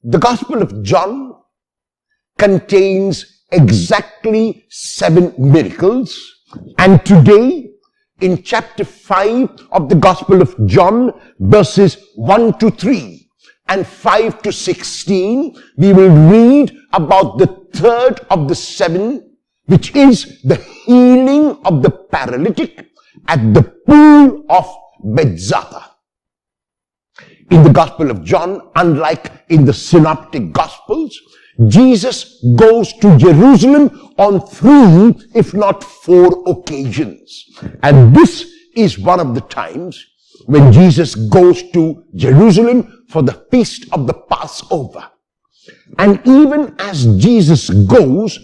The Gospel of John contains exactly 7 miracles, and today in chapter 5 of the Gospel of John, verses 1 to 3 and 5 to 16, we will read about the third of the 7, which is the healing of the paralytic at the pool of Bethesda. In the Gospel of John, unlike in the Synoptic Gospels, Jesus goes to Jerusalem on 3, if not 4 occasions. And this is one of the times when Jesus goes to Jerusalem for the feast of the Passover. And even as Jesus goes,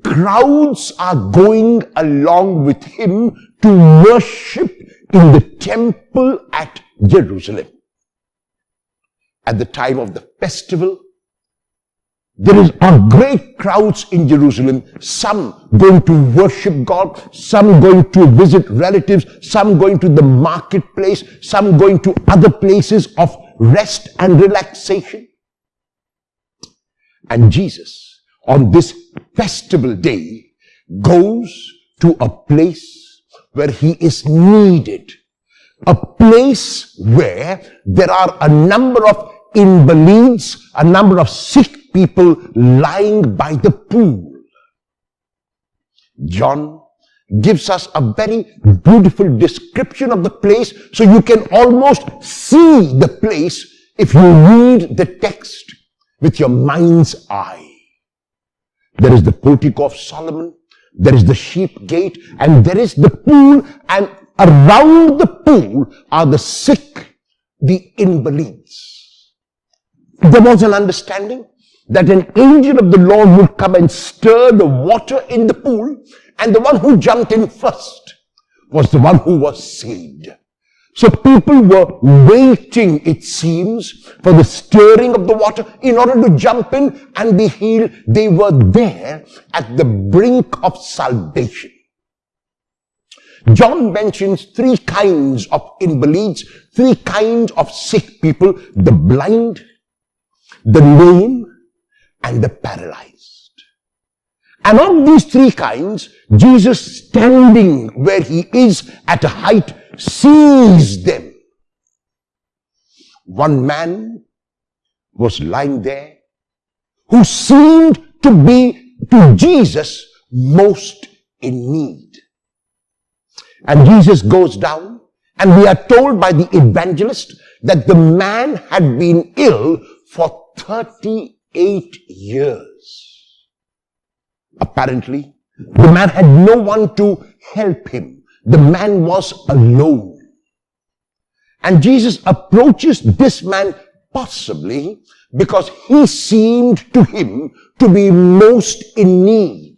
crowds are going along with him to worship in the temple at Jerusalem. At the time of the festival, there are great crowds in Jerusalem, some going to worship God, some going to visit relatives, some going to the marketplace, some going to other places of rest and relaxation. And Jesus, on this festival day, goes to a place where he is needed. A place where there are a number of invalids, a number of sick people lying by the pool. John gives us a very beautiful description of the place, so you can almost see the place if you read the text with your mind's eye. There is the portico of Solomon, there is the sheep gate, and there is the pool, and around the pool are the sick, the invalids. There was an understanding that an angel of the Lord would come and stir the water in the pool, and the one who jumped in first was the one who was saved. So people were waiting, it seems, for the stirring of the water in order to jump in and be healed. They were there at the brink of salvation. John mentions 3 kinds of invalids, 3 kinds of sick people: the blind, the lame, and the paralyzed. And of these 3 kinds, Jesus, standing where he is at a height, sees them. One man was lying there who seemed to be to Jesus most in need. And Jesus goes down, and we are told by the evangelist that the man had been ill for 38 years. Apparently, the man had no one to help him. The man was alone. And Jesus approaches this man possibly because he seemed to him to be most in need.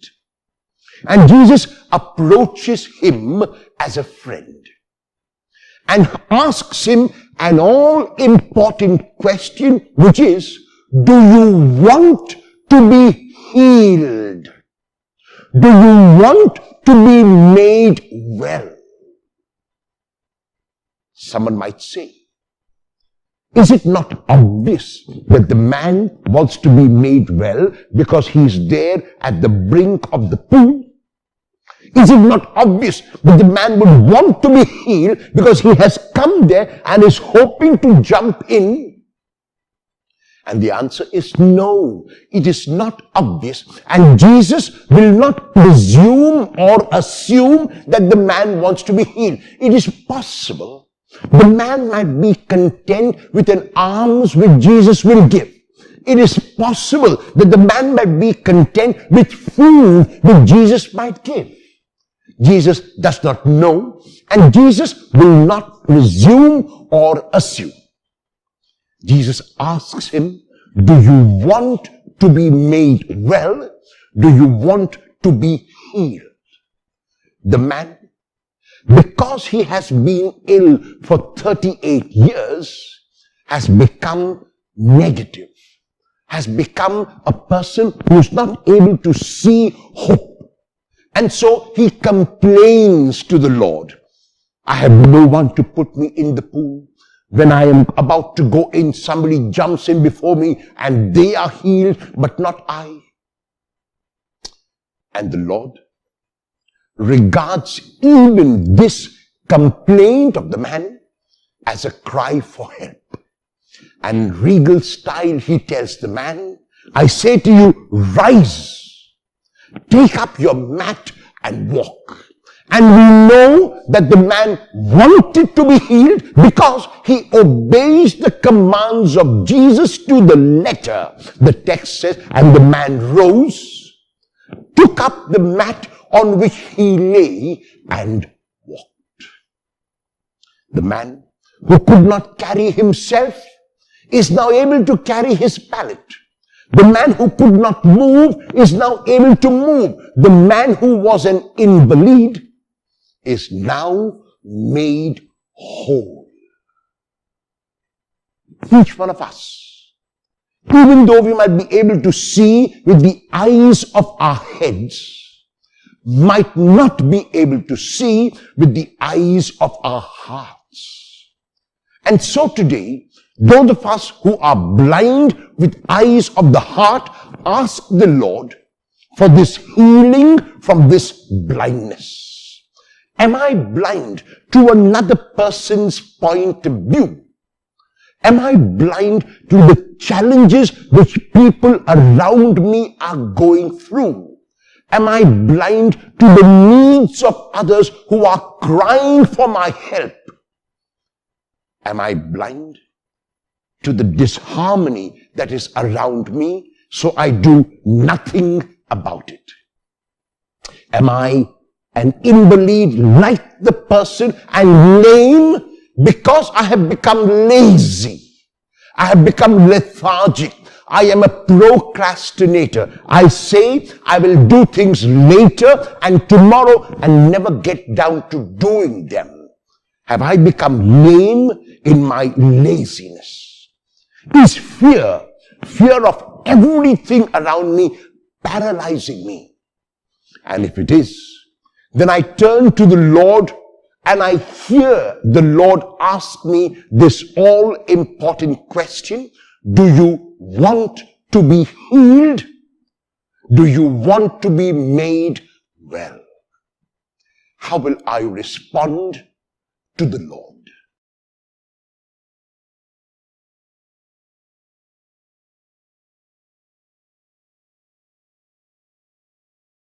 And Jesus approaches him as a friend and asks him an all-important question, which is, do you want to be healed? Do you want to be made well? Someone might say, is it not obvious that the man wants to be made well because he is there at the brink of the pool? Is it not obvious that the man would want to be healed because he has come there and is hoping to jump in? And the answer is no, it is not obvious. And Jesus will not presume or assume that the man wants to be healed. It is possible the man might be content with an alms which Jesus will give. It is possible that the man might be content with food which Jesus might give. Jesus does not know, and Jesus will not presume or assume. Jesus asks him, do you want to be made well? Do you want to be healed? The man, because he has been ill for 38 years, has become negative, has become a person who is not able to see hope. And so he complains to the Lord. I have no one to put me in the pool. When I am about to go in, somebody jumps in before me and they are healed, but not I. And the Lord regards even this complaint of the man as a cry for help. And regal style, he tells the man, I say to you, rise, take up your mat and walk. And we know that the man wanted to be healed because he obeys the commands of Jesus to the letter. The text says, and the man rose, took up the mat on which he lay and walked. The man who could not carry himself is now able to carry his pallet. The man who could not move is now able to move. The man who was an invalid is now made whole. Each one of us, even though we might be able to see with the eyes of our heads, might not be able to see with the eyes of our hearts. And so today, those of us who are blind with eyes of the heart ask the Lord for this healing from this blindness. Am I blind to another person's point of view? Am I blind to the challenges which people around me are going through? Am I blind to the needs of others who are crying for my help? Am I blind to the disharmony that is around me, so I do nothing about it? Am I an invalid like the person and lame because I have become lazy? I have become lethargic. I am a procrastinator. I say I will do things later and tomorrow and never get down to doing them. Have I become lame in my laziness? Is fear of everything around me paralyzing me? And if it is, then I turn to the Lord and I hear the Lord ask me this all-important question: do you want to be healed? Do you want to be made well? How will I respond to the Lord?